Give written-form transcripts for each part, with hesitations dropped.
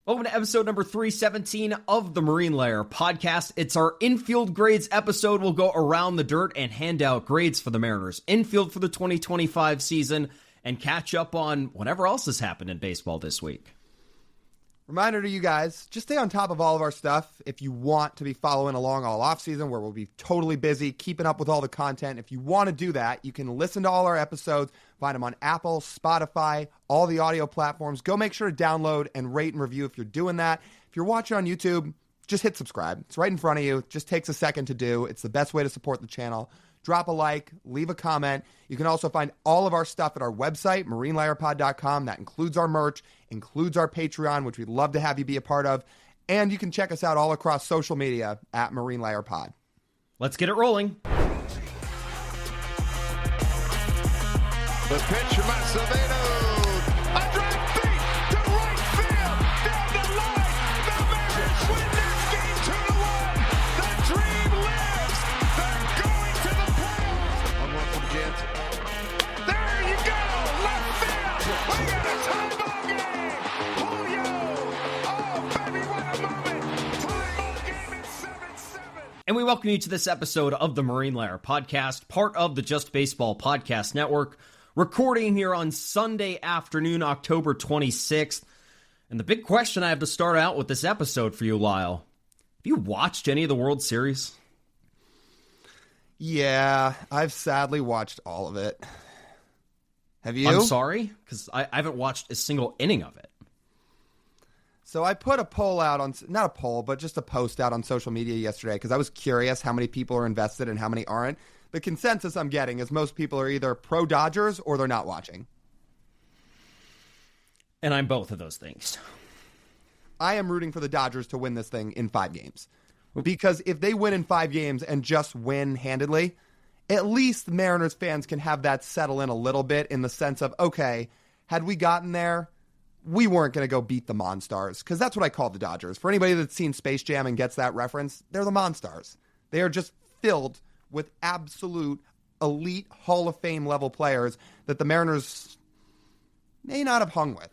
Welcome to episode number 317 of the Marine Layer podcast. It's our Infield grades episode. We'll go around the dirt and hand out grades for the Mariners infield for the 2025 season and catch up on whatever else has happened in baseball this week. Reminder to you guys, just stay on top of all of our stuff if you want to be following along all offseason, where we'll be totally busy keeping up with all the content. If you want to do that, you can listen to all our episodes, find them on Apple, Spotify, all the audio platforms. Go make sure to download and rate and review if you're doing that. If you're watching on YouTube, just hit subscribe. It's right in front of you. It just takes a second to do. It's the best way to support the channel. Drop a like, leave a comment. You can also find all of our stuff at our website, marinelayerpod.com. That includes our merch, includes our Patreon, which we'd love to have you be a part of. And you can check us out all across social media at Marine Layer Pod. Let's get it rolling. The pitch from Acevedo. A drive deep to right field. Down the line. The Mariners win this game 2-1. The dream lives. They're going to the playoffs. 1-1 from Jansen. There you go. Left field. We got a tie ball game. Julio. Oh, baby, what a moment. Tie ball game at 7-7. And we welcome you to this episode of the Marine Layer podcast, part of the Just Baseball Podcast Network. Recording here on Sunday afternoon, October 26th. And the big question I have to start out with this episode for you, Lyle. Have you watched any of the World Series? Yeah, I've sadly watched all of it. Have you? I'm sorry, because I haven't watched a single inning of it. So I put a poll out on, not a poll, but just a post out on social media yesterday because I was curious how many people are invested and how many aren't. The consensus I'm getting is most people are either pro-Dodgers or they're not watching. And I'm both of those things. I am rooting for the Dodgers to win this thing in 5 games. Because if they win in 5 games and just win handedly, at least the Mariners fans can have that settle in a little bit in the sense of, okay, had we gotten there, we weren't going to go beat the Monstars. Because that's what I call the Dodgers. For anybody that's seen Space Jam and gets that reference, they're the Monstars. They are just filled with absolute elite Hall of Fame level players that the Mariners may not have hung with.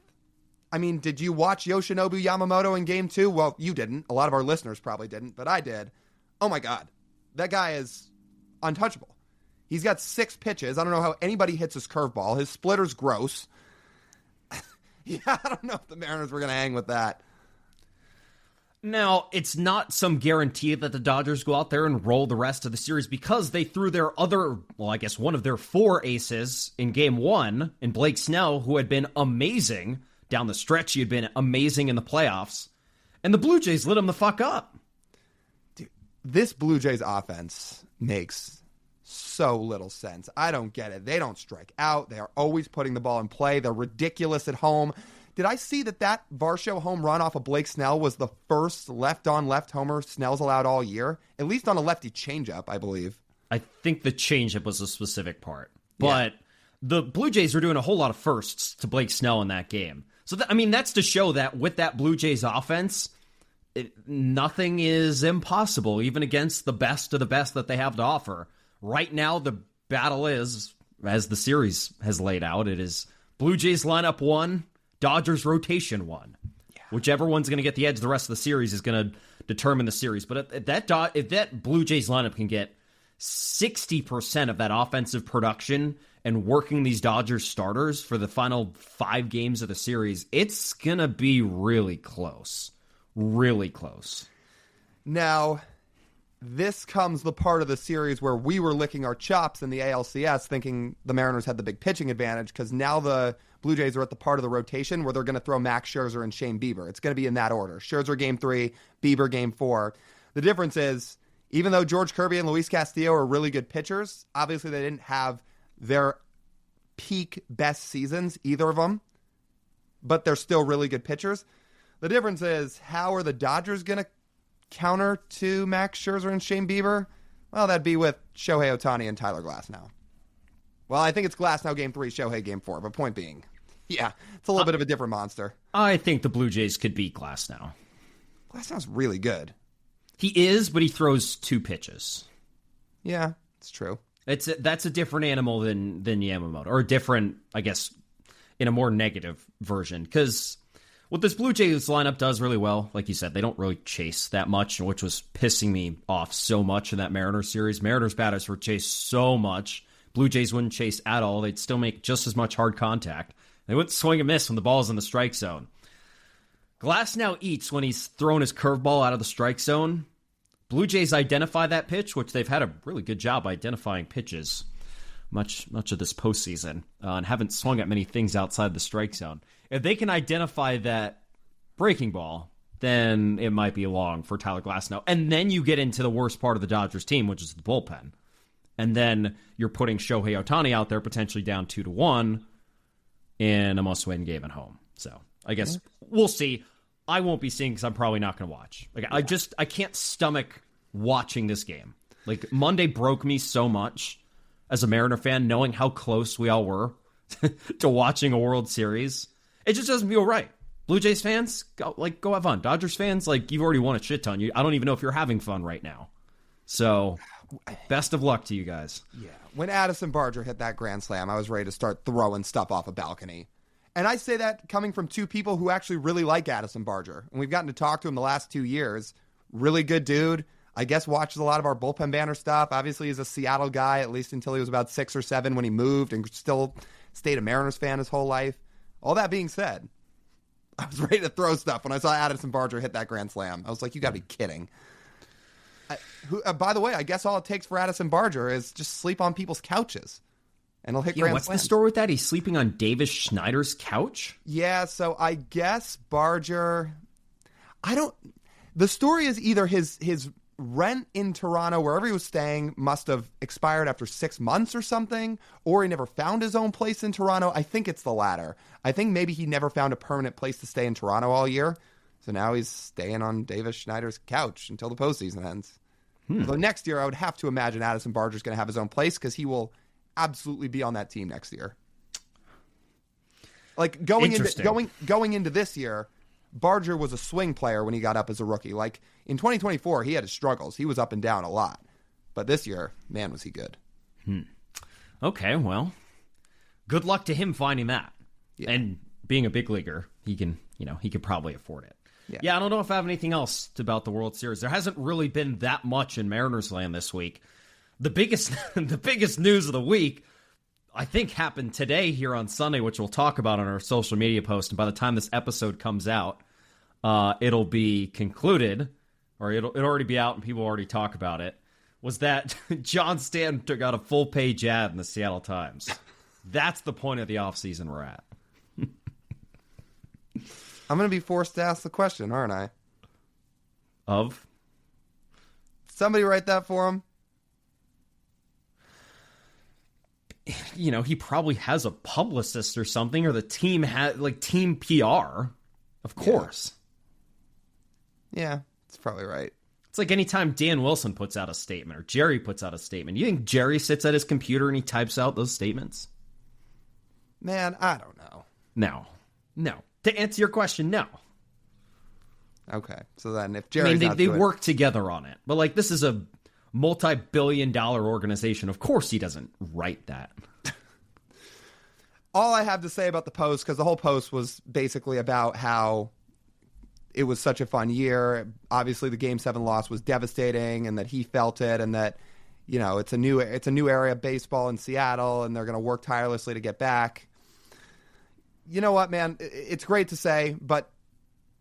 I mean, did you watch Yoshinobu Yamamoto in Game 2? Well, you didn't. A lot of our listeners probably didn't, but I did. Oh my God. That guy is untouchable. He's got 6 pitches. I don't know how anybody hits his curveball. His splitter's gross. Yeah, I don't know if the Mariners were going to hang with that. Now, it's not some guarantee that the Dodgers go out there and roll the rest of the series because they threw their other, well, I guess one of their 4 aces in Game 1 in Blake Snell, who had been amazing down the stretch. He had been amazing in the playoffs. And the Blue Jays lit him the fuck up. Dude, this Blue Jays offense makes so little sense. I don't get it. They don't strike out. They are always putting the ball in play. They're ridiculous at home. Did I see that Varsho home run off of Blake Snell was the first left-on-left homer Snell's allowed all year? At least on a lefty changeup, I believe. I think the changeup was a specific part. But the Blue Jays were doing a whole lot of firsts to Blake Snell in that game. So, that's to show that with that Blue Jays offense, nothing is impossible, even against the best of the best that they have to offer. Right now, the battle is, as the series has laid out, it is Blue Jays lineup 1, Dodgers rotation 1. Yeah. Whichever one's going to get the edge the rest of the series is going to determine the series. But if that Blue Jays lineup can get 60% of that offensive production and working these Dodgers starters for the final 5 games of the series, it's going to be really close. Really close. Now, this comes the part of the series where we were licking our chops in the ALCS thinking the Mariners had the big pitching advantage because now the Blue Jays are at the part of the rotation where they're going to throw Max Scherzer and Shane Bieber. It's going to be in that order. Scherzer Game 3, Bieber Game 4. The difference is, even though George Kirby and Luis Castillo are really good pitchers, obviously they didn't have their peak best seasons, either of them, but they're still really good pitchers. The difference is, how are the Dodgers going to counter to Max Scherzer and Shane Bieber? Well, that'd be with Shohei Ohtani and Tyler Glasnow. Well, I think it's Glasnow Game 3, Shohei Game 4, but point being, yeah, it's a little bit of a different monster. I think the Blue Jays could beat Glasnow. Glasnow's really good. He is, but he throws 2 pitches. Yeah, it's true. That's a different animal than Yamamoto, or a different, I guess, in a more negative version. Because What this Blue Jays lineup does really well, like you said, they don't really chase that much, which was pissing me off so much in that Mariners series. Mariners batters were chased so much. Blue Jays wouldn't chase at all. They'd still make just as much hard contact. They wouldn't swing and miss when the ball's in the strike zone. Glass now eats when he's thrown his curveball out of the strike zone. Blue Jays identify that pitch, which they've had a really good job identifying pitches much of this postseason, and haven't swung at many things outside the strike zone. If they can identify that breaking ball, then it might be long for Tyler Glasnow. And then you get into the worst part of the Dodgers team, which is the bullpen. And then you're putting Shohei Ohtani out there potentially down 2-1 in a must-win game at home. So I guess we'll see. I won't be seeing because I'm probably not going to watch. Like I can't stomach watching this game. Like Monday broke me so much as a Mariner fan, knowing how close we all were to watching a World Series. It just doesn't feel right. Blue Jays fans, go have fun. Dodgers fans, you've already won a shit ton. I don't even know if you're having fun right now. So, best of luck to you guys. Yeah. When Addison Barger hit that grand slam, I was ready to start throwing stuff off a balcony. And I say that coming from two people who actually really like Addison Barger. And we've gotten to talk to him the last 2 years. Really good dude. I guess watches a lot of our bullpen banner stuff. Obviously, he's a Seattle guy, at least until he was about 6 or 7 when he moved, and still stayed a Mariners fan his whole life. All that being said, I was ready to throw stuff when I saw Addison Barger hit that grand slam. I was like, you got to be kidding. By the way, I guess all it takes for Addison Barger is just sleep on people's couches, and he'll hit grand slams. What's the story with that? He's sleeping on Davis Schneider's couch? Yeah, so I guess Barger... The story is either his rent in Toronto, wherever he was staying, must have expired after 6 months or something, or he never found his own place in Toronto. I think it's the latter. I think maybe he never found a permanent place to stay in Toronto all year, so now he's staying on Davis Schneider's couch until the postseason ends. Although next year, I would have to imagine Addison Barger's going to have his own place because he will absolutely be on that team next year. Like going into this year, Barger was a swing player when he got up as a rookie. Like in 2024, he had his struggles. He was up and down a lot. But this year, man, was he good. Okay, well, good luck to him finding that. Yeah. And being a big leaguer, he could probably afford it. Yeah, I don't know if I have anything else about the World Series. There hasn't really been that much in Mariners land this week. The biggest news of the week, I think, happened today here on Sunday, which we'll talk about on our social media post. And by the time this episode comes out, it'll be concluded, or it'll already be out and people already talk about it, was that John Stanton took out a full-page ad in the Seattle Times. That's the point of the offseason we're at. I'm going to be forced to ask the question, aren't I? Of? Somebody write that for him. He probably has a publicist or something, or the team has, team PR. Of course. Yeah, it's probably right. It's like anytime Dan Wilson puts out a statement or Jerry puts out a statement. You think Jerry sits at his computer and he types out those statements? Man, I don't know. No. To answer your question, no. Okay, so then if Jerry's they work together on it. But this is a multi-billion-dollar organization. Of course he doesn't write that. All I have to say about the post, because the whole post was basically about how it was such a fun year. Obviously, the Game 7 loss was devastating, and that he felt it, and that it's a new area of baseball in Seattle, and they're going to work tirelessly to get back. You know what, man? It's great to say, but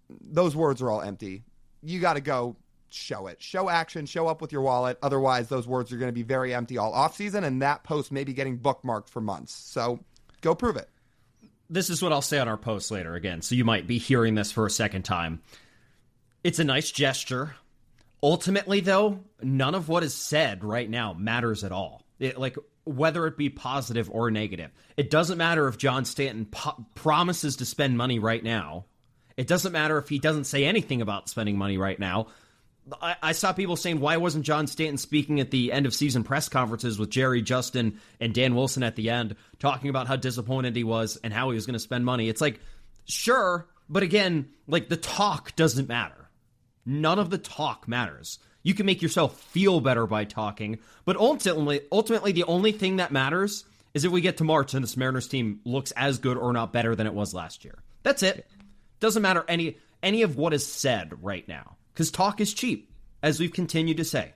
those words are all empty. You got to go show it. Show action. Show up with your wallet. Otherwise, those words are going to be very empty all offseason, and that post may be getting bookmarked for months. So go prove it. This is what I'll say on our post later again, so you might be hearing this for a second time. It's a nice gesture. Ultimately, though, none of what is said right now matters at all. Whether it be positive or negative. It doesn't matter if John Stanton promises to spend money right now. It doesn't matter if he doesn't say anything about spending money right now. I saw people saying, why wasn't John Stanton speaking at the end of season press conferences with Jerry, Justin, and Dan Wilson at the end, talking about how disappointed he was and how he was going to spend money? It's sure, but again, the talk doesn't matter. None of the talk matters. You can make yourself feel better by talking, but ultimately, the only thing that matters is if we get to March and this Mariners team looks as good or not better than it was last year. That's it. Doesn't matter any of what is said right now, because talk is cheap, as we've continued to say.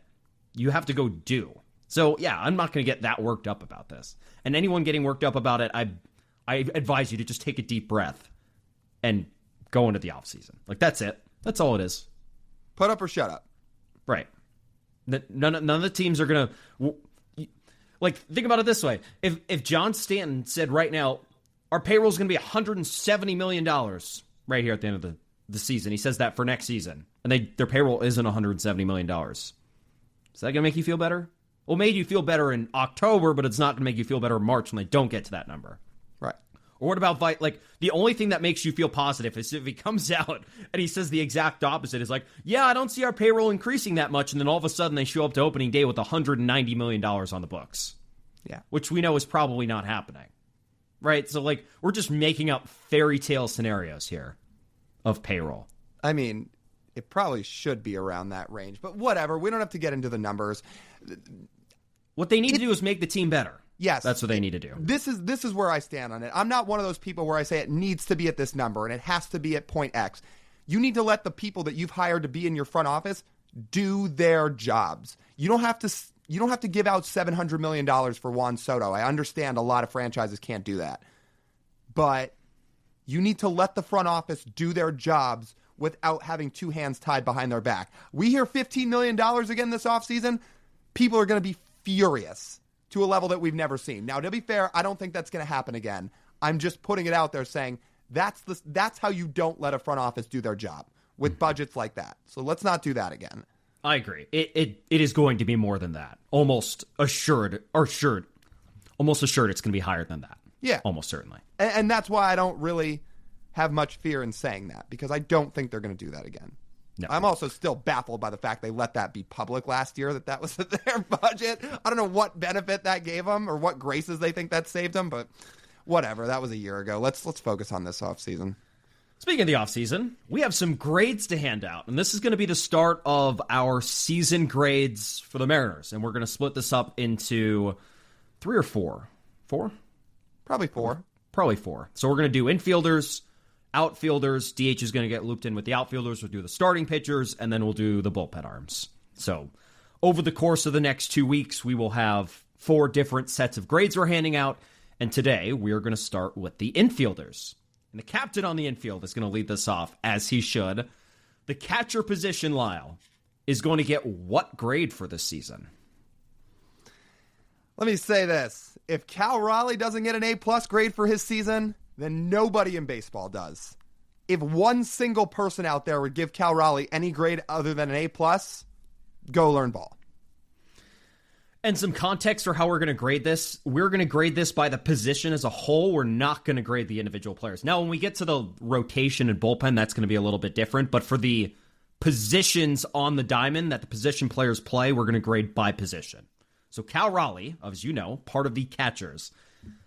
You have to go do. So, yeah, I'm not going to get that worked up about this. And anyone getting worked up about it, I advise you to just take a deep breath and go into the offseason. Like, that's it. That's all it is. Put up or shut up. Right. None of the teams are going to... Like, think about it this way. If John Stanton said right now, our payroll is going to be $170 million right here at the end of the season. He says that for next season. And their payroll isn't $170 million. Is that going to make you feel better? Well, it made you feel better in October, but it's not going to make you feel better in March when they don't get to that number. Right. Or what about, like, the only thing that makes you feel positive is if he comes out and he says the exact opposite. Is like, yeah, I don't see our payroll increasing that much. And then all of a sudden they show up to opening day with $190 million on the books. Yeah. Which we know is probably not happening. Right? So, like, we're just making up fairy tale scenarios here of payroll. I mean, it probably should be around that range. But whatever. We don't have to get into the numbers. What they need to do is make the team better. Yes. That's what they need to do. This is where I stand on it. I'm not one of those people where I say it needs to be at this number and it has to be at point X. You need to let the people that you've hired to be in your front office do their jobs. You don't have to give out $700 million for Juan Soto. I understand a lot of franchises can't do that. But you need to let the front office do their jobs without having two hands tied behind their back. We hear $15 million again this offseason. People are going to be furious to a level that we've never seen. Now, to be fair, I don't think that's going to happen again. I'm just putting it out there saying that's how you don't let a front office do their job with budgets like that. So let's not do that again. I agree. It is going to be more than that. Almost assured it's going to be higher than that. Yeah. Almost certainly. And that's why I don't really have much fear in saying that, because I don't think they're going to do that again. No. I'm also still baffled by the fact they let that be public last year, that was their budget. I don't know what benefit that gave them or what graces they think that saved them, but whatever. That was a year ago. Let's focus on this offseason. Speaking of the offseason, we have some grades to hand out, and this is going to be the start of our season grades for the Mariners, and we're going to split this up into 3 or 4. 4? Probably 4. Probably 4. So we're going to do infielders, outfielders. DH is going to get looped in with the outfielders. We'll do the starting pitchers, and then we'll do the bullpen arms. So over the course of the next 2 weeks, we will have 4 different sets of grades we're handing out, and today we're going to start with the infielders. And the captain on the infield is going to lead this off, as he should. The catcher position, Lyle, is going to get what grade for this season? Let me say this. If Cal Raleigh doesn't get an A-plus grade for his season, then nobody in baseball does. If one single person out there would give Cal Raleigh any grade other than an A-plus, go learn ball. And some context for how we're going to grade this. We're going to grade this by the position as a whole. We're not going to grade the individual players. Now, when we get to the rotation and bullpen, that's going to be a little bit different. But for the positions on the diamond that the position players play, we're going to grade by position. So Cal Raleigh, as you know, part of the catchers.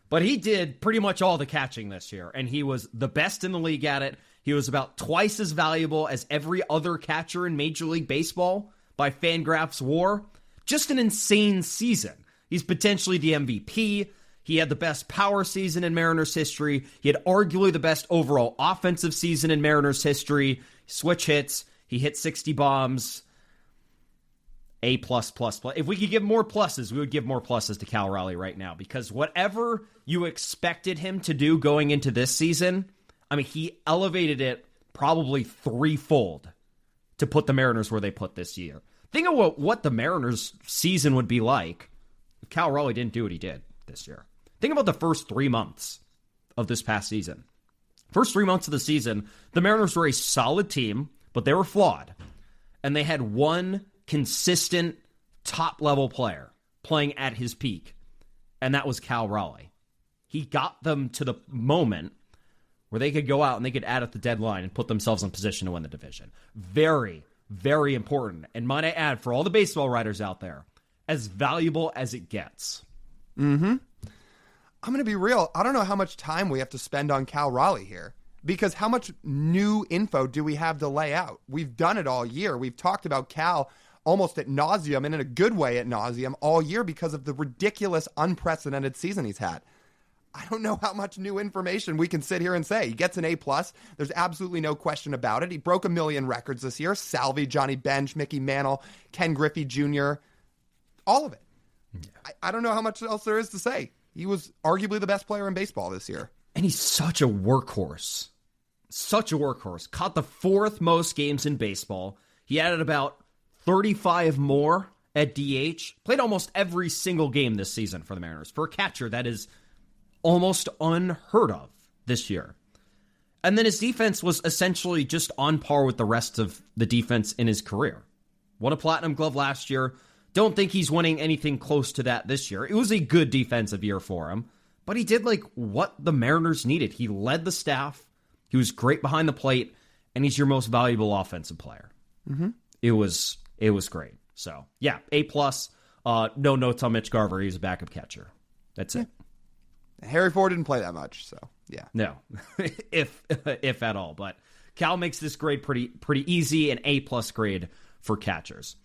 But he did pretty much all the catching this year, and he was the best in the league at it. He was about twice as valuable as every other catcher in Major League Baseball by Fangraphs WAR. Just an insane season. He's potentially the MVP. He had the best power season in Mariners history. He had arguably the best overall offensive season in Mariners history. Switch hits. He hit 60 bombs. A+++. If we could give more pluses, we would give more pluses to Cal Raleigh right now, because whatever you expected him to do going into this season, I mean, he elevated it probably threefold to put the Mariners where they put this year. Think of what the Mariners season would be like if Cal Raleigh didn't do what he did this year. Think about the first 3 months of this past season. First 3 months of the season, the Mariners were a solid team, but they were flawed. And they had one consistent top-level player playing at his peak, and that was Cal Raleigh. He got them to the moment where they could go out and they could add at the deadline and put themselves in position to win the division. Very, very important. And might I add, for all the baseball writers out there, as valuable as it gets. Mm-hmm. I'm going to be real. I don't know how much time we have to spend on Cal Raleigh here, because how much new info do we have to lay out? We've done it all year. We've talked about Cal almost at nauseum, and in a good way at nauseum all year, because of the ridiculous, unprecedented season he's had. I don't know how much new information we can sit here and say. He gets an A+. There's absolutely no question about it. He broke 1 million records this year. Salvi, Johnny Bench, Mickey Mantle, Ken Griffey Jr., all of it. Yeah. I don't know how much else there is to say. He was arguably the best player in baseball this year. And he's such a workhorse. Such a workhorse. Caught the 4th most games in baseball. He added about 35 more at DH. Played almost every single game this season for the Mariners. For a catcher, that is almost unheard of this year. And then his defense was essentially just on par with the rest of the defense in his career. Won a Platinum Glove last year. Don't think he's winning anything close to that this year. It was a good defensive year for him, but he did like what the Mariners needed. He led the staff. He was great behind the plate, and he's your most valuable offensive player. Mm-hmm. It was great. So yeah, A+. No notes on Mitch Garver. He's a backup catcher. That's it. Harry Ford didn't play that much, so yeah. No, if at all. But Cal makes this grade pretty easy, an A+ grade for catchers.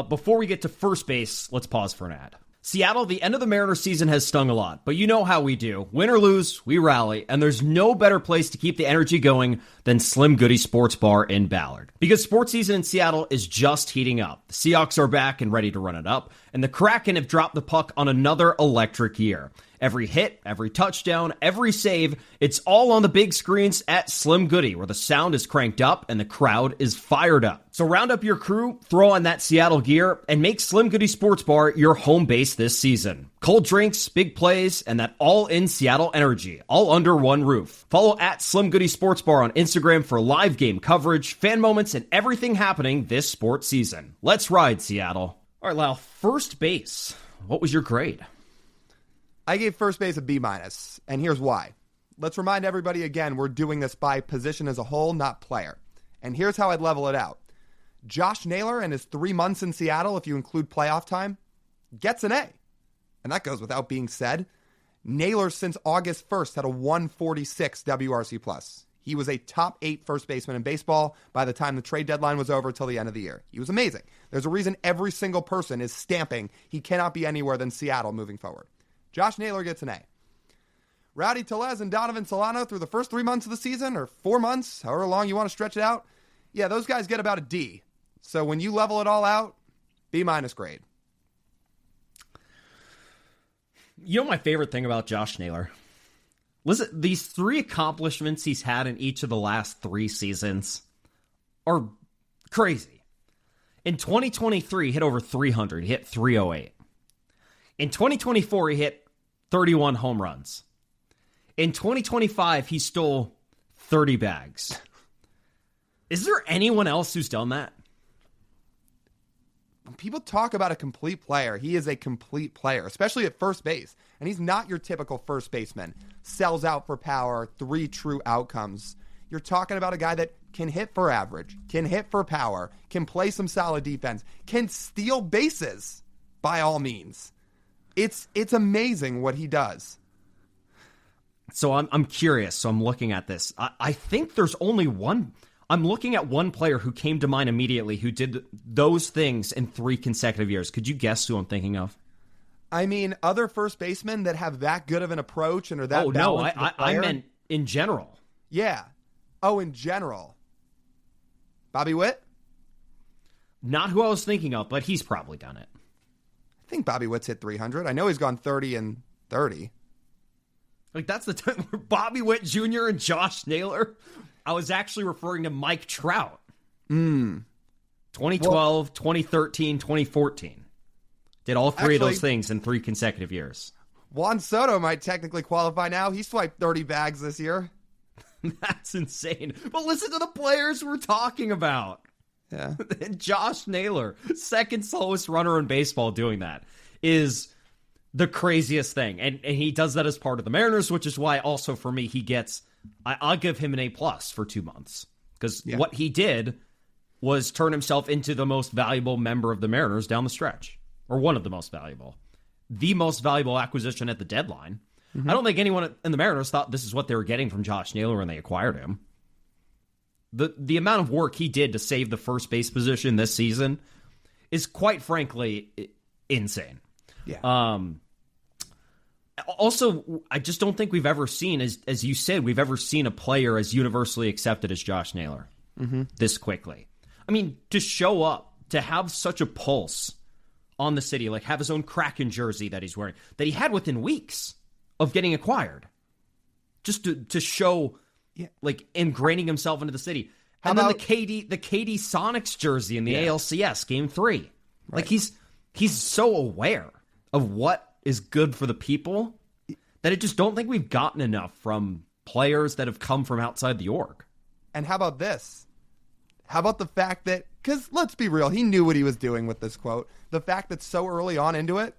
Before we get to first base, let's pause for an ad. Seattle, the end of the Mariners season has stung a lot, but you know how we do. Win or lose, we rally, and there's no better place to keep the energy going than Slim Goody Sports Bar in Ballard. Because sports season in Seattle is just heating up. The Seahawks are back and ready to run it up, and the Kraken have dropped the puck on another electric year. Every hit, every touchdown, every save, it's all on the big screens at Slim Goody, where the sound is cranked up and the crowd is fired up. So round up your crew, throw on that Seattle gear, and make Slim Goody Sports Bar your home base this season. Cold drinks, big plays, and that all-in Seattle energy, all under one roof. Follow at Slim Goody Sports Bar on Instagram for live game coverage, fan moments, and everything happening this sports season. Let's ride, Seattle. All right, Lyle, first base. What was your grade? I gave first base a B-, and here's why. Let's remind everybody again, we're doing this by position as a whole, not player. And here's how I'd level it out. Josh Naylor and his 3 months in Seattle, if you include playoff time, gets an A. And that goes without being said. Naylor, since August 1st, had a 146 WRC+. He was a top 8 first baseman in baseball by the time the trade deadline was over till the end of the year. He was amazing. There's a reason every single person is stamping he cannot be anywhere than Seattle moving forward. Josh Naylor gets an A. Rowdy Tellez and Donovan Solano through the first 3 months of the season, or 4 months, however long you want to stretch it out, yeah, those guys get about a D. So when you level it all out, B- grade. You know my favorite thing about Josh Naylor? Listen, these 3 accomplishments he's had in each of the last 3 seasons are crazy. In 2023, he hit over 300. He hit 308. In 2024, he hit 31 home runs. In 2025, he stole 30 bags. Is there anyone else who's done that? When people talk about a complete player, he is a complete player, especially at first base. And he's not your typical first baseman. Sells out for power, 3 true outcomes. You're talking about a guy that can hit for average, can hit for power, can play some solid defense, can steal bases by all means. It's amazing what he does. So I'm curious. So I'm looking at this. I think there's only one. I'm looking at one player who came to mind immediately who did those things in 3 consecutive years. Could you guess who I'm thinking of? I mean, other first basemen that have that good of an approach and are that. Oh no, I meant in general. Yeah. Oh, in general. Bobby Witt? Not who I was thinking of, but he's probably done it. I think Bobby Witt's hit 300. I know he's gone 30 and 30. Like, that's the time where Bobby Witt Jr. and Josh Naylor. I was actually referring to Mike Trout. 2012, 2013, 2014. Did all 3 of those things in 3 consecutive years. Juan Soto might technically qualify now. He swiped 30 bags this year. That's insane. But listen to the players we're talking about. Yeah. And Josh Naylor, second slowest runner in baseball doing that, is the craziest thing. And he does that as part of the Mariners, which is why also for me, he gets, I'll give him an A+ for 2 months. Because what he did was turn himself into the most valuable member of the Mariners down the stretch. Or one of the most valuable. The most valuable acquisition at the deadline. I don't think anyone in the Mariners thought this is what they were getting from Josh Naylor when they acquired him. The amount of work he did to save the first base position this season is quite frankly insane. Yeah. Also, I just don't think we've ever seen, as you said, we've ever seen a player as universally accepted as Josh Naylor this quickly. I mean, to show up, to have such a pulse on the city, like have his own Kraken jersey that he's wearing, that he had within weeks of getting acquired, just to show, like, ingraining himself into the city. And then the KD Sonics jersey in the ALCS Game 3. Right. Like, he's so aware of what is good for the people that I just don't think we've gotten enough from players that have come from outside the org. And how about this? How about the fact that, because let's be real, he knew what he was doing with this quote. The fact that so early on into it,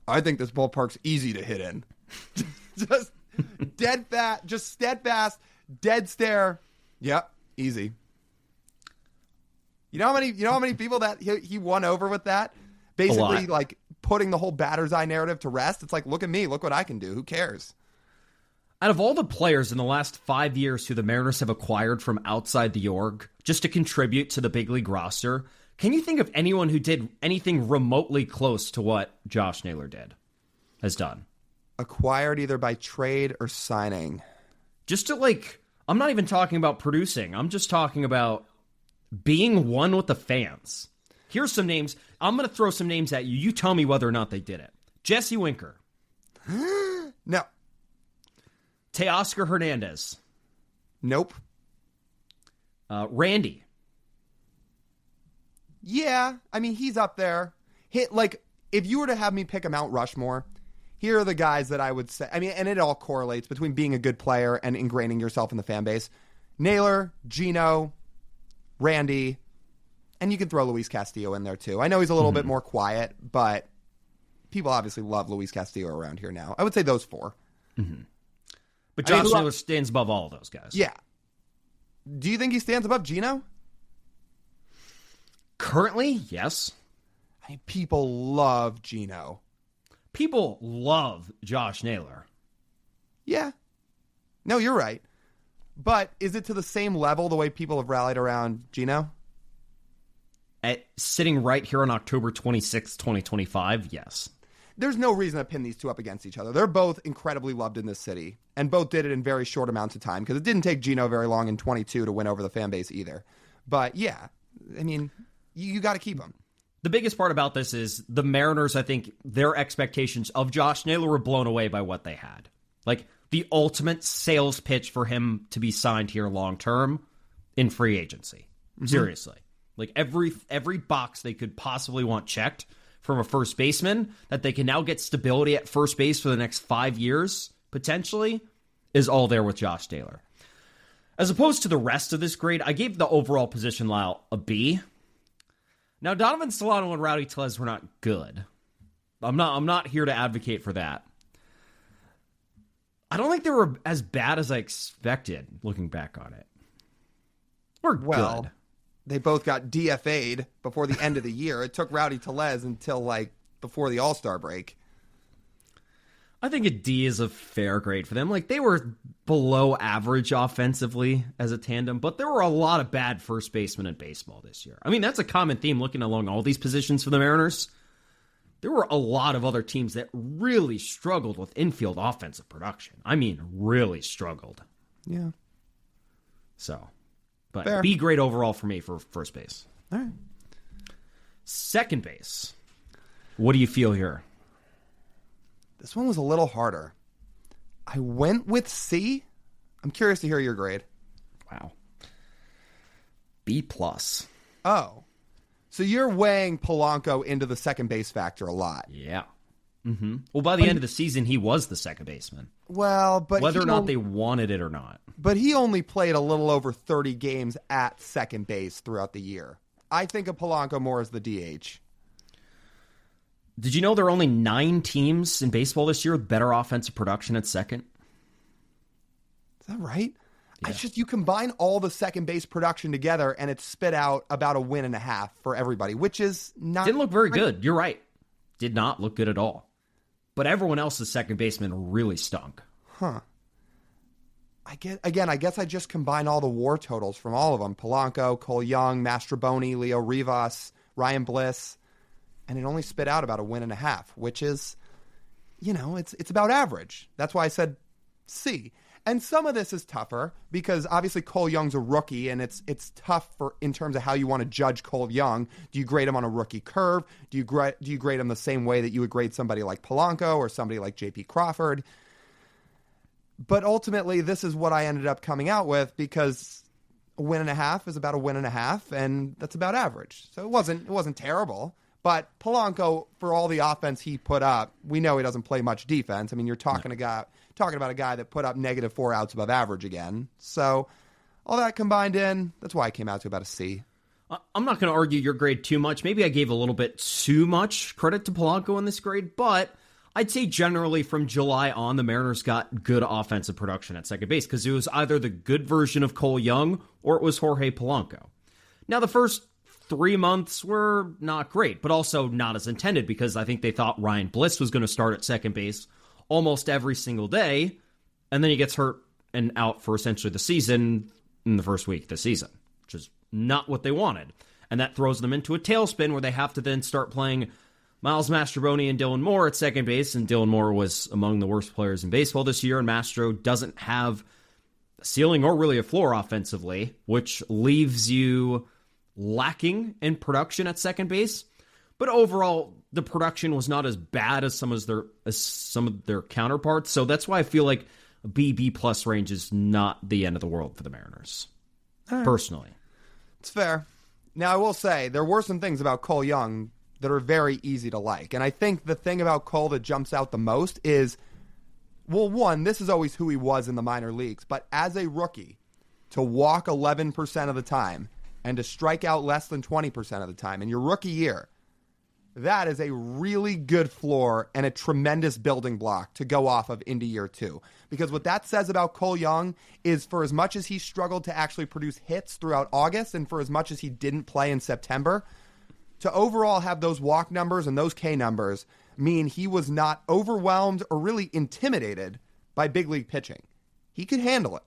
I think this ballpark's easy to hit in. Just dead fat, just steadfast, dead stare. Yep, easy. You know how many people that he won over with that? Basically, like, putting the whole batter's eye narrative to rest. It's like, look at me, look what I can do. Who cares? Out of all the players in the last 5 years who the Mariners have acquired from outside the org just to contribute to the big league roster, can you think of anyone who did anything remotely close to what Josh Naylor has done? Acquired either by trade or signing. Just to, like, I'm not even talking about producing. I'm just talking about being one with the fans. Here's some names. I'm going to throw some names at you. You tell me whether or not they did it. Jesse Winker. No. Teoscar Hernandez. Nope. Randy. Yeah, I mean, he's up there. Like, if you were to have me pick a Mount Rushmore, here are the guys that I would say. I mean, and it all correlates between being a good player and ingraining yourself in the fan base. Naylor, Gino, Randy, and you can throw Luis Castillo in there too. I know he's a little bit more quiet, but people obviously love Luis Castillo around here now. I would say those four. But Josh Naylor stands above all of those guys. Yeah. Do you think he stands above Gino? Currently, yes. I mean, people love Gino. People love Josh Naylor. Yeah. No, you're right. But is it to the same level the way people have rallied around Gino? Sitting right here on October 26th, 2025, yes. There's no reason to pin these two up against each other. They're both incredibly loved in this city, and both did it in very short amounts of time, because it didn't take Gino very long in 22 to win over the fan base either. But yeah, I mean, you got to keep him. The biggest part about this is the Mariners, I think, their expectations of Josh Naylor were blown away by what they had. Like, the ultimate sales pitch for him to be signed here long-term in free agency. Seriously. Like, every box they could possibly want checked from a first baseman, that they can now get stability at first base for the next 5 years, potentially, is all there with Josh Naylor. As opposed to the rest of this grade, I gave the overall position, Lyle, a B. Now, Donovan Solano and Rowdy Tellez were not good. I'm not here to advocate for that. I don't think they were as bad as I expected, looking back on it. We're good. They both got DFA'd before the end of the year. It took Rowdy Tellez until, like, before the All-Star break. I think a D is a fair grade for them. Like, they were below average offensively as a tandem, but there were a lot of bad first basemen in baseball this year. I mean, that's a common theme looking along all these positions for the Mariners. There were a lot of other teams that really struggled with infield offensive production. I mean, really struggled. Yeah. So, but fair. B grade overall for me for first base. All right. Second base. What do you feel here? This one was a little harder. I went with C. I'm curious to hear your grade. Wow. B plus. Oh. So you're weighing Polanco into the second base factor a lot. Yeah. Well, by the end of the season, he was the second baseman. Well, but whether or not they wanted it or not. But he only played a little over 30 games at second base throughout the year. I think of Polanco more as the DH. Did you know there are only 9 teams in baseball this year with better offensive production at second? Is that right? Yeah. It's just you combine all the second base production together and it spit out about a win and a half for everybody, which is not... Didn't look very good. You're right. Did not look good at all. But everyone else's second baseman really stunk. Huh. I guess I just combine all the WAR totals from all of them. Polanco, Cole Young, Mastroboni, Leo Rivas, Ryan Bliss, and it only spit out about a win and a half, which is it's about average. That's why I said C. And some of this is tougher because obviously Cole Young's a rookie, and it's tough in terms of how you want to judge Cole Young. Do you grade him on a rookie curve? Do you grade him the same way that you would grade somebody like Polanco or somebody like J.P. Crawford? But ultimately, this is what I ended up coming out with because a win and a half is about a win and a half, and that's about average. So it wasn't terrible. But Polanco, for all the offense he put up, we know he doesn't play much defense. I mean, you're talking about a guy that put up -4 outs above average again. So all that combined in, that's why I came out to about a C. I'm not going to argue your grade too much. Maybe I gave a little bit too much credit to Polanco in this grade, but I'd say generally from July on, the Mariners got good offensive production at second base because it was either the good version of Cole Young or it was Jorge Polanco. Now, the first 3 months were not great, but also not as intended because I think they thought Ryan Bliss was going to start at second base almost every single day, and then he gets hurt and out for essentially the season in the first week of the season, which is not what they wanted. And that throws them into a tailspin where they have to then start playing Miles Mastrobuoni and Dylan Moore at second base, and Dylan Moore was among the worst players in baseball this year, and Mastro doesn't have a ceiling or really a floor offensively, which leaves you lacking in production at second base. But overall, the production was not as bad as some of their counterparts. So that's why I feel like a B plus range is not the end of the world for the Mariners, personally. It's fair. Now, I will say there were some things about Cole Young that are very easy to like. And I think the thing about Cole that jumps out the most is, well, one, this is always who he was in the minor leagues. But as a rookie, to walk 11% of the time and to strike out less than 20% of the time in your rookie year, that is a really good floor and a tremendous building block to go off of into year two. Because what that says about Cole Young is for as much as he struggled to actually produce hits throughout August and for as much as he didn't play in September, to overall have those walk numbers and those K numbers mean he was not overwhelmed or really intimidated by big league pitching. He could handle it.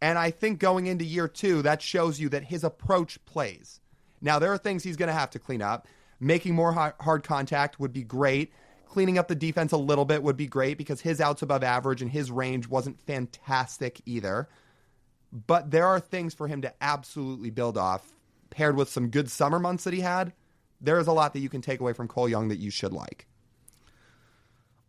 And I think going into year two, that shows you that his approach plays. Now, there are things he's going to have to clean up. Making more hard contact would be great. Cleaning up the defense a little bit would be great because his outs above average and his range wasn't fantastic either. But there are things for him to absolutely build off. Paired with some good summer months that he had, there is a lot that you can take away from Cole Young that you should like.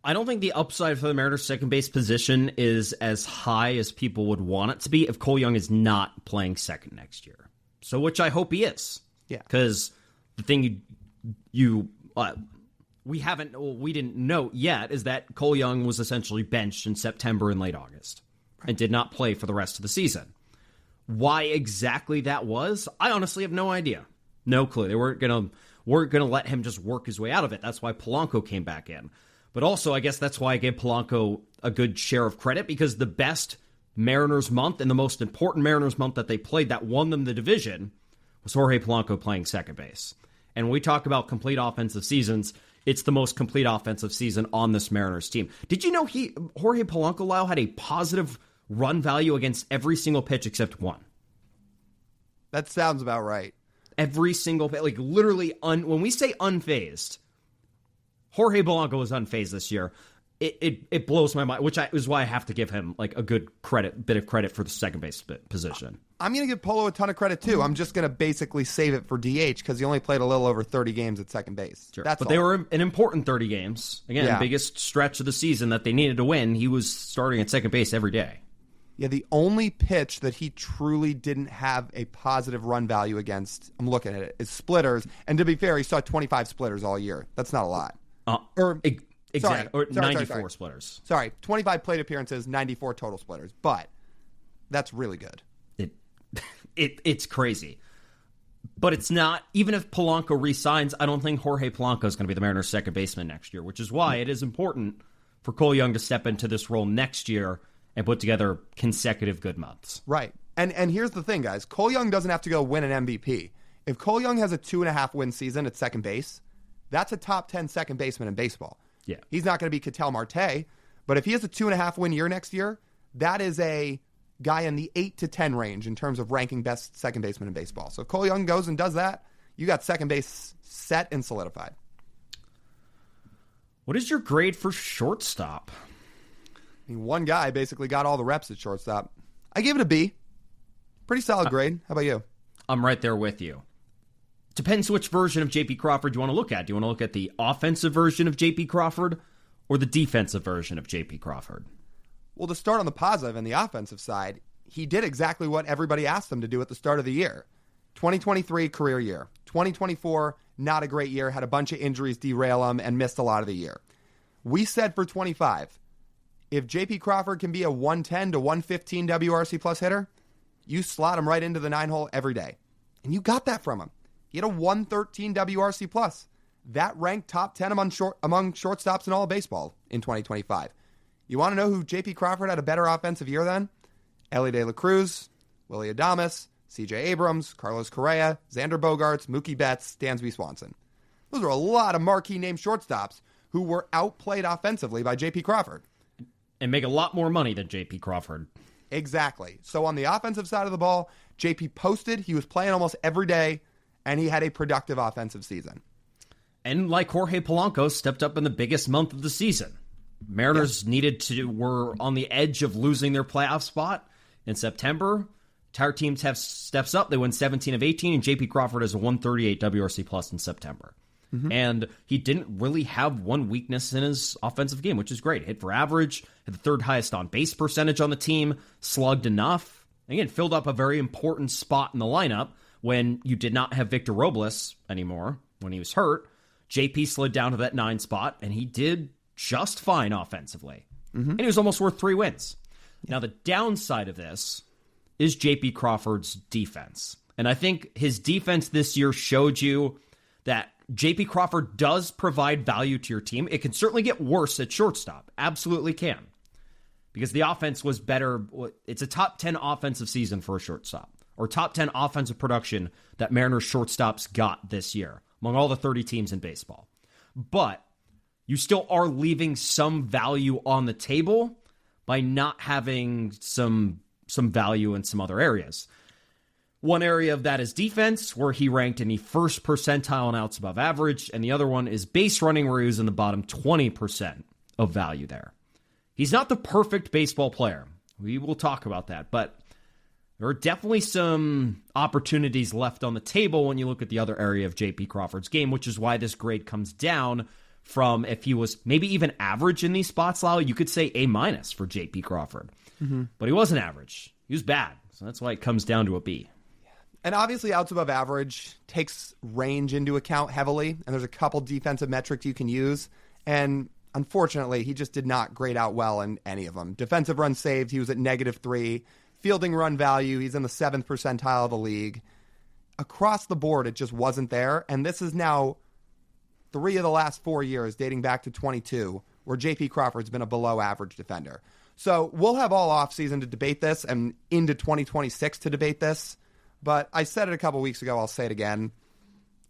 I don't think the upside for the Mariners' second base position is as high as people would want it to be if Cole Young is not playing second next year. So, which I hope he is. Yeah. Because the thing we didn't note yet is that Cole Young was essentially benched in September and late August and did not play for the rest of the season. Why exactly that was, I honestly have no idea. No clue. They weren't gonna let him just work his way out of it. That's why Polanco came back in. But also, I guess that's why I gave Polanco a good share of credit, because the best Mariners month and the most important Mariners month that they played that won them the division was Jorge Polanco playing second base. And when we talk about complete offensive seasons, it's the most complete offensive season on this Mariners team. Did you know Jorge Polanco, Lyle, had a positive run value against every single pitch except one? That sounds about right. Every single pitch, like literally, when we say unfazed, Jorge Polanco was unfazed this year. It blows my mind, which is why I have to give him like a good bit of credit for the second base position. I'm going to give Polo a ton of credit too. I'm just going to basically save it for DH because he only played a little over 30 games at second base. Sure. But they were an important 30 games. Again, biggest stretch of the season that they needed to win. He was starting at second base every day. Yeah, the only pitch that he truly didn't have a positive run value against, I'm looking at it, is splitters. And to be fair, he saw 25 splitters all year. That's not a lot. Exactly. Or 94 splitters. Sorry, 25 plate appearances, 94 total splitters. But that's really good. It's crazy. But it's not, even if Polanco re-signs, I don't think Jorge Polanco is going to be the Mariners' second baseman next year, which is why it is important for Cole Young to step into this role next year and put together consecutive good months. Right. And here's the thing, guys. Cole Young doesn't have to go win an MVP. If Cole Young has a 2.5 win season at second base, that's a top 10 second baseman in baseball. Yeah. He's not going to be Ketel Marte, but if he has a 2.5 win year next year, that is a guy in the 8 to 10 range in terms of ranking best second baseman in baseball. So if Cole Young goes and does that, you got second base set and solidified. What is your grade for shortstop? I mean, one guy basically got all the reps at shortstop. I gave it a B. Pretty solid grade. How about you? I'm right there with you. Depends which version of J.P. Crawford you want to look at. Do you want to look at the offensive version of J.P. Crawford or the defensive version of J.P. Crawford? Well, to start on the positive and the offensive side, he did exactly what everybody asked him to do at the start of the year. 2023, career year. 2024, not a great year. Had a bunch of injuries derail him and missed a lot of the year. We said for 25, if J.P. Crawford can be a 110 to 115 WRC plus hitter, you slot him right into the 9-hole every day. And you got that from him. He had a 113 WRC plus. That ranked top 10 among shortstops in all of baseball in 2025. You want to know who J.P. Crawford had a better offensive year than? Elly De La Cruz, Willie Adames, C.J. Abrams, Carlos Correa, Xander Bogaerts, Mookie Betts, Dansby Swanson. Those are a lot of marquee name shortstops who were outplayed offensively by J.P. Crawford. And make a lot more money than J.P. Crawford. Exactly. So on the offensive side of the ball, J.P. posted, he was playing almost every day, and he had a productive offensive season. And like Jorge Polanco, stepped up in the biggest month of the season. Mariners were on the edge of losing their playoff spot in September. Entire teams have steps up. They win 17 of 18, and J.P. Crawford has a 138 WRC plus in September. Mm-hmm. And he didn't really have one weakness in his offensive game, which is great. Hit for average, had the third highest on-base percentage on the team, slugged enough. Again, filled up a very important spot in the lineup when you did not have Victor Robles anymore when he was hurt. JP slid down to that 9 spot, and he did just fine offensively. Mm-hmm. And he was almost worth 3 wins. Now, the downside of this is J.P. Crawford's defense. And I think his defense this year showed you that J.P. Crawford does provide value to your team. It can certainly get worse at shortstop. Absolutely can. Because the offense was better. It's a top 10 offensive season for a shortstop. Or top 10 offensive production that Mariners shortstops got this year among all the 30 teams in baseball. But you still are leaving some value on the table by not having some value in some other areas. One area of that is defense, where he ranked in the first percentile on outs above average, and the other one is base running, where he was in the bottom 20% of value there. He's not the perfect baseball player. We will talk about that, but there are definitely some opportunities left on the table when you look at the other area of J.P. Crawford's game, which is why this grade comes down from, if he was maybe even average in these spots, Lyle, you could say A- for J.P. Crawford. Mm-hmm. But he wasn't average. He was bad. So that's why it comes down to a B. And obviously, outs above average takes range into account heavily, and there's a couple defensive metrics you can use. And unfortunately, he just did not grade out well in any of them. Defensive runs saved, he was at -3. Fielding run value, he's in the 7th percentile of the league. Across the board, it just wasn't there. And this is now 3 of the last 4 years, dating back to 22, where J.P. Crawford's been a below-average defender. So we'll have all offseason to debate this and into 2026 to debate this. But I said it a couple weeks ago, I'll say it again.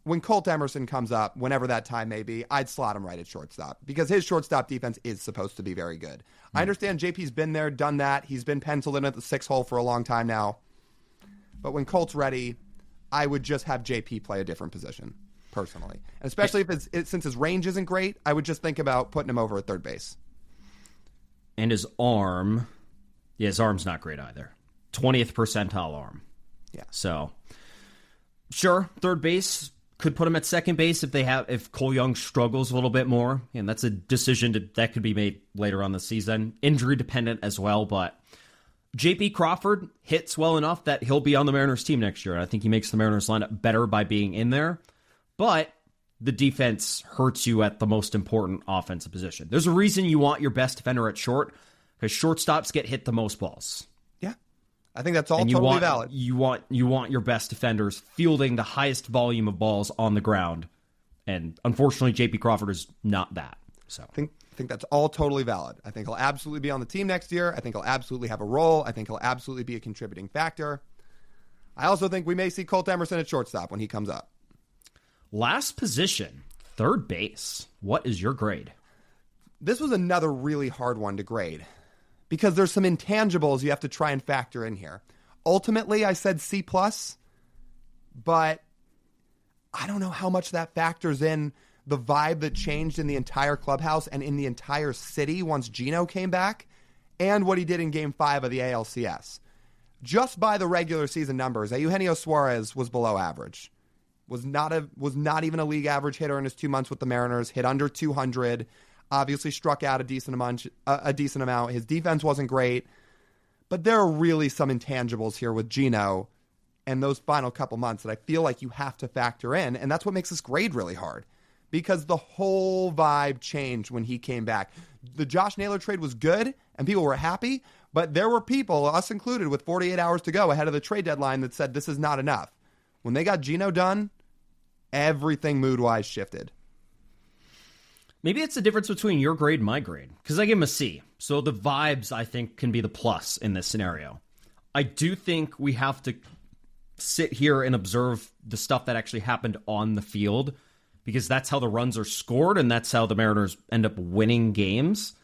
When Colt Emerson comes up, whenever that time may be, I'd slot him right at shortstop because his shortstop defense is supposed to be very good. I understand JP's been there, done that. He's been penciled in at the 6 hole for a long time now. But when Colt's ready, I would just have JP play a different position, personally. And especially since his range isn't great, I would just think about putting him over at third base. And his arm's not great either. 20th percentile arm. Yeah. So, sure, third base could put him at second base if Cole Young struggles a little bit more. And that's a decision that could be made later on the season. Injury dependent as well, but J.P. Crawford hits well enough that he'll be on the Mariners team next year. And I think he makes the Mariners lineup better by being in there. But the defense hurts you at the most important offensive position. There's a reason you want your best defender at short, because shortstops get hit the most balls. I think that's all totally valid. You want your best defenders fielding the highest volume of balls on the ground, and unfortunately, J.P. Crawford is not that. So I think that's all totally valid. I think he'll absolutely be on the team next year. I think he'll absolutely have a role. I think he'll absolutely be a contributing factor. I also think we may see Colt Emerson at shortstop when he comes up. Last position, third base. What is your grade? This was another really hard one to grade, because there's some intangibles you have to try and factor in here. Ultimately, I said C+, but I don't know how much that factors in the vibe that changed in the entire clubhouse and in the entire city once Gino came back, and what he did in Game 5 of the ALCS. Just by the regular season numbers, Eugenio Suarez was below average. Was not even a league average hitter in his 2 months with the Mariners. Hit under 200. Obviously struck out a decent amount. His defense wasn't great. But there are really some intangibles here with Gino and those final couple months that I feel like you have to factor in. And that's what makes this grade really hard. Because the whole vibe changed when he came back. The Josh Naylor trade was good, and people were happy. But there were people, us included, with 48 hours to go ahead of the trade deadline that said this is not enough. When they got Gino done, everything mood-wise shifted. Maybe it's the difference between your grade and my grade, because I give him a C. So the vibes, I think, can be the plus in this scenario. I do think we have to sit here and observe the stuff that actually happened on the field, because that's how the runs are scored, and that's how the Mariners end up winning games.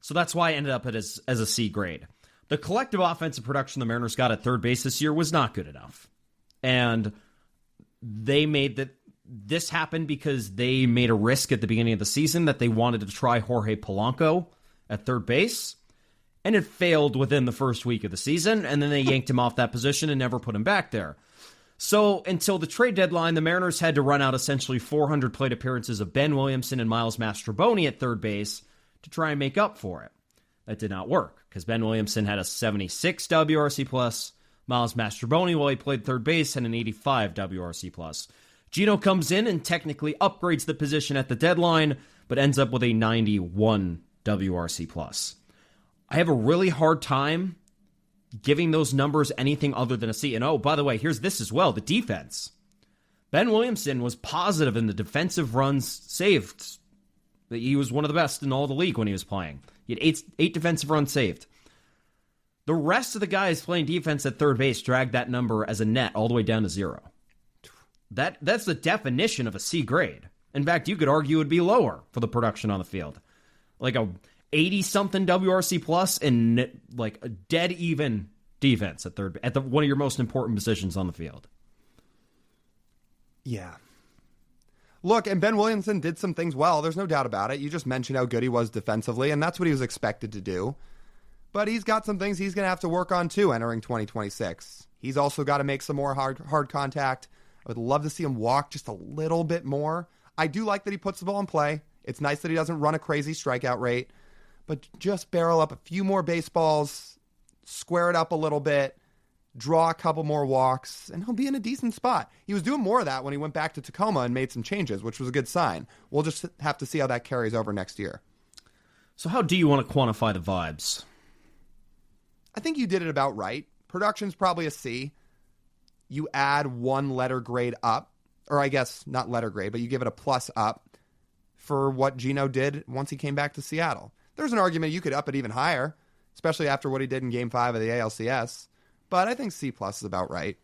So that's why I ended up as a C grade. The collective offensive production the Mariners got at third base this year was not good enough. And they made that. This happened because they made a risk at the beginning of the season that they wanted to try Jorge Polanco at third base, and it failed within the first week of the season, and then they yanked him off that position and never put him back there. So until the trade deadline, the Mariners had to run out essentially 400 plate appearances of Ben Williamson and Miles Mastrobuoni at third base to try and make up for it. That did not work, because Ben Williamson had a 76 WRC+, Miles Mastrobuoni, while he played third base, had an 85 WRC+. Gino comes in and technically upgrades the position at the deadline, but ends up with a 91 WRC+. I have a really hard time giving those numbers anything other than a C. And oh, by the way, here's this as well, the defense. Ben Williamson was positive in the defensive runs saved. He was one of the best in all the league when he was playing. He had eight defensive runs saved. The rest of the guys playing defense at third base dragged that number as a net all the way down to 0. That's the definition of a C grade. In fact, you could argue it would be lower for the production on the field. Like a 80-something WRC+ and like a dead even defense at third, at one of your most important positions on the field. Yeah. Look, and Ben Williamson did some things well. There's no doubt about it. You just mentioned how good he was defensively, and that's what he was expected to do. But he's got some things he's going to have to work on too entering 2026. He's also got to make some more hard contact. I would love to see him walk just a little bit more. I do like that he puts the ball in play. It's nice that he doesn't run a crazy strikeout rate. But just barrel up a few more baseballs, square it up a little bit, draw a couple more walks, and he'll be in a decent spot. He was doing more of that when he went back to Tacoma and made some changes, which was a good sign. We'll just have to see how that carries over next year. So how do you want to quantify the vibes? I think you did it about right. Production's probably a C. You add one letter grade up, or I guess not letter grade, but you give it a plus up for what Gino did once he came back to Seattle. There's an argument you could up it even higher, especially after what he did in Game 5 of the ALCS. But I think C+ is about right.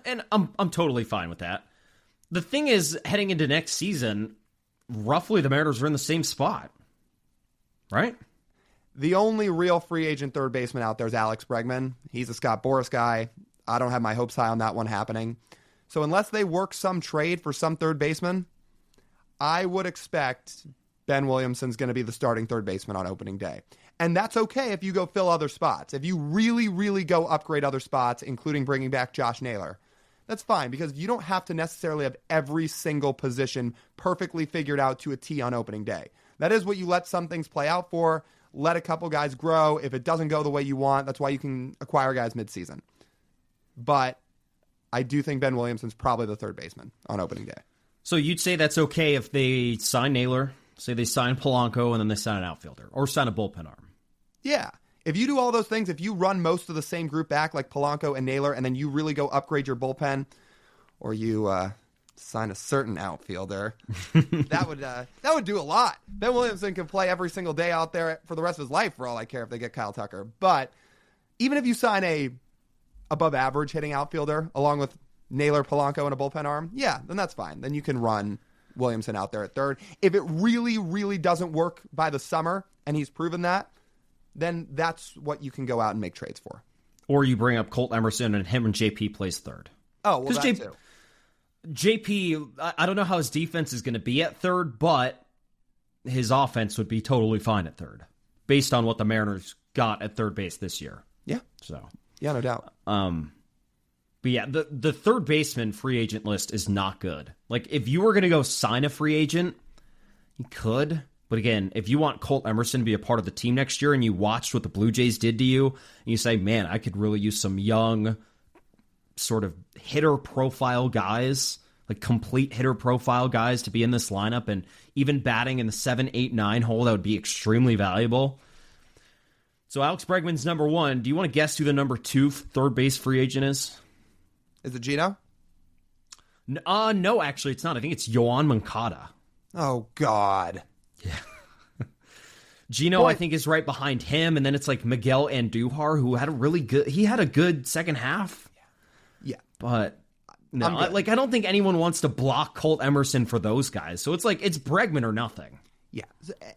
And I'm totally fine with that. The thing is, heading into next season, roughly the Mariners are in the same spot, right? The only real free agent third baseman out there is Alex Bregman. He's a Scott Boras guy. I don't have my hopes high on that one happening. So unless they work some trade for some third baseman, I would expect Ben Williamson's going to be the starting third baseman on opening day. And that's okay if you go fill other spots. If you really, really go upgrade other spots, including bringing back Josh Naylor, that's fine, because you don't have to necessarily have every single position perfectly figured out to a T on opening day. That is what you let some things play out for. Let a couple guys grow. If it doesn't go the way you want, that's why you can acquire guys midseason. But I do think Ben Williamson's probably the third baseman on opening day. So you'd say that's okay if they sign Naylor, say they sign Polanco, and then they sign an outfielder, or sign a bullpen arm? Yeah. If you do all those things, if you run most of the same group back like Polanco and Naylor, and then you really go upgrade your bullpen, or you sign a certain outfielder, that would do a lot. Ben Williamson can play every single day out there for the rest of his life, for all I care, if they get Kyle Tucker. But even if you sign a above average hitting outfielder along with Naylor, Polanco, and a bullpen arm, yeah, then that's fine. Then you can run Williamson out there at third. If it really, really doesn't work by the summer, and he's proven that, then that's what you can go out and make trades for. Or you bring up Colt Emerson and him and JP plays third. Oh, well, that too. JP, I don't know how his defense is going to be at third, but his offense would be totally fine at third, based on what the Mariners got at third base this year. Yeah. So. Yeah, no doubt. But yeah, the third baseman free agent list is not good. Like, if you were going to go sign a free agent, you could. But again, if you want Colt Emerson to be a part of the team next year and you watched what the Blue Jays did to you, and you say, man, I could really use some young sort of hitter profile guys, like complete hitter profile guys to be in this lineup, and even batting in the 7, 8, 9 hole, that would be extremely valuable. So Alex Bregman's number 1. Do you want to guess who the number 2 third base free agent is? Is it Gino? No, actually, it's not. I think it's Yoan Moncada. Oh, God. Yeah. Gino, I think, is right behind him, and then it's like Miguel Andujar, who had a good second half. Yeah. But no, I don't think anyone wants to block Colt Emerson for those guys. So it's like, it's Bregman or nothing. Yeah.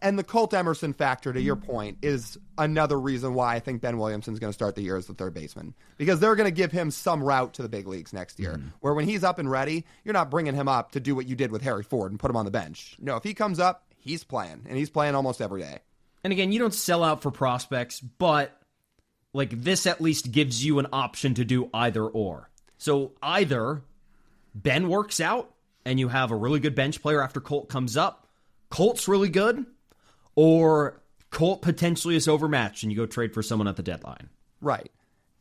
And the Colt Emerson factor, to your point, is another reason why I think Ben Williamson's going to start the year as the third baseman. Because they're going to give him some route to the big leagues next year. Where when he's up and ready, you're not bringing him up to do what you did with Harry Ford and put him on the bench. No, if he comes up, he's playing. And he's playing almost every day. And again, you don't sell out for prospects, but like, this at least gives you an option to do either or. So either Ben works out and you have a really good bench player after Colt comes up, Colt's really good, or Colt potentially is overmatched and you go trade for someone at the deadline. Right.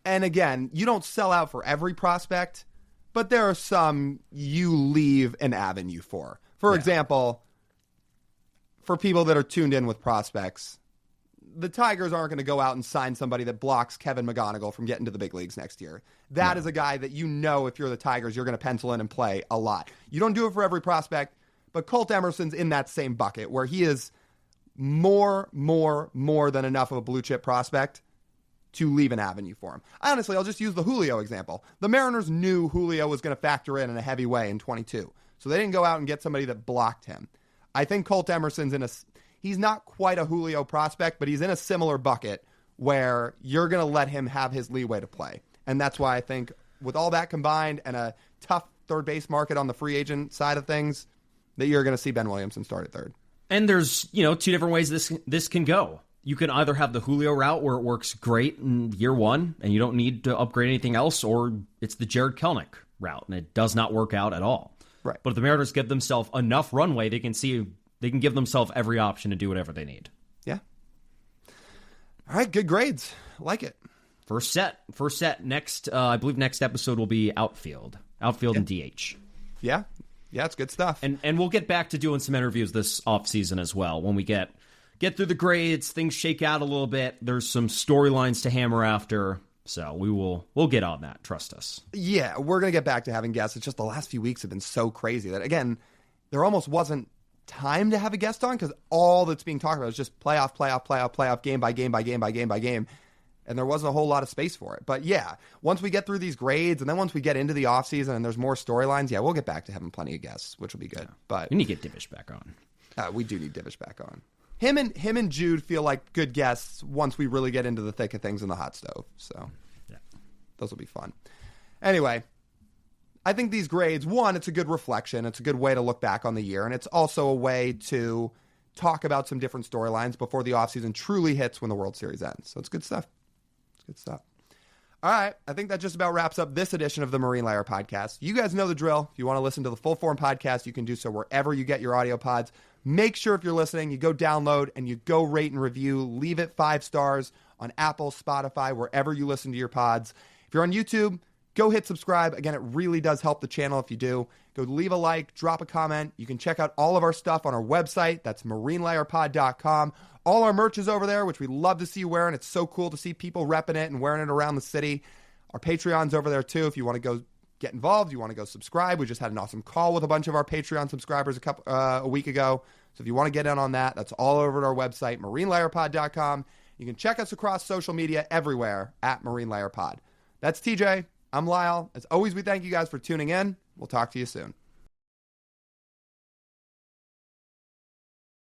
And again, you don't sell out for every prospect, but there are some you leave an avenue for. For example, for people that are tuned in with prospects, the Tigers aren't going to go out and sign somebody that blocks Kevin McGonigal from getting to the big leagues next year. That is a guy that you know, if you're the Tigers, you're going to pencil in and play a lot. You don't do it for every prospect, but Colt Emerson's in that same bucket where he is more than enough of a blue chip prospect to leave an avenue for him. Honestly, I'll just use the Julio example. The Mariners knew Julio was going to factor in a heavy way in 22, so they didn't go out and get somebody that blocked him. I think Colt Emerson's he's not quite a Julio prospect, but he's in a similar bucket where you're going to let him have his leeway to play. And that's why I think with all that combined and a tough third base market on the free agent side of things, that you're going to see Ben Williamson start at third. And there's, 2 different ways this can go. You can either have the Julio route where it works great in year 1 and you don't need to upgrade anything else, or it's the Jared Kelenic route and it does not work out at all. Right. But if the Mariners give themselves enough runway, they can give themselves every option to do whatever they need. Yeah. All right, good grades. Like it. First set. Next, I believe next episode will be outfield and DH. Yeah. Yeah, it's good stuff. And we'll get back to doing some interviews this offseason as well. When we get through the grades, things shake out a little bit. There's some storylines to hammer after. So we'll get on that. Trust us. Yeah, we're going to get back to having guests. It's just the last few weeks have been so crazy that, again, there almost wasn't time to have a guest on because all that's being talked about is just playoff, game by game. And there wasn't a whole lot of space for it. But yeah, once we get through these grades and then once we get into the offseason and there's more storylines, we'll get back to having plenty of guests, which will be good. Yeah. But we need to get Divish back on. We do need Divish back on. Him and Jude feel like good guests once we really get into the thick of things in the hot stove. So those will be fun. Anyway, I think these grades, one, it's a good reflection. It's a good way to look back on the year. And it's also a way to talk about some different storylines before the offseason truly hits when the World Series ends. So it's good stuff. Good stuff. All right. I think that just about wraps up this edition of the Marine Layer Podcast. You guys know the drill. If you want to listen to the full form podcast, you can do so wherever you get your audio pods. Make sure if you're listening, you go download and you go rate and review. Leave it 5 stars on Apple, Spotify, wherever you listen to your pods. If you're on YouTube, go hit subscribe. Again, it really does help the channel if you do. Go leave a like, drop a comment. You can check out all of our stuff on our website. That's marinelayerpod.com. All our merch is over there, which we love to see you wearing. It's so cool to see people repping it and wearing it around the city. Our Patreon's over there, too. If you want to go get involved, you want to go subscribe. We just had an awesome call with a bunch of our Patreon subscribers a week ago. So if you want to get in on that, that's all over at our website, marinelayerpod.com. You can check us across social media everywhere at marinelayerpod. That's TJ. I'm Lyle. As always, we thank you guys for tuning in. We'll talk to you soon.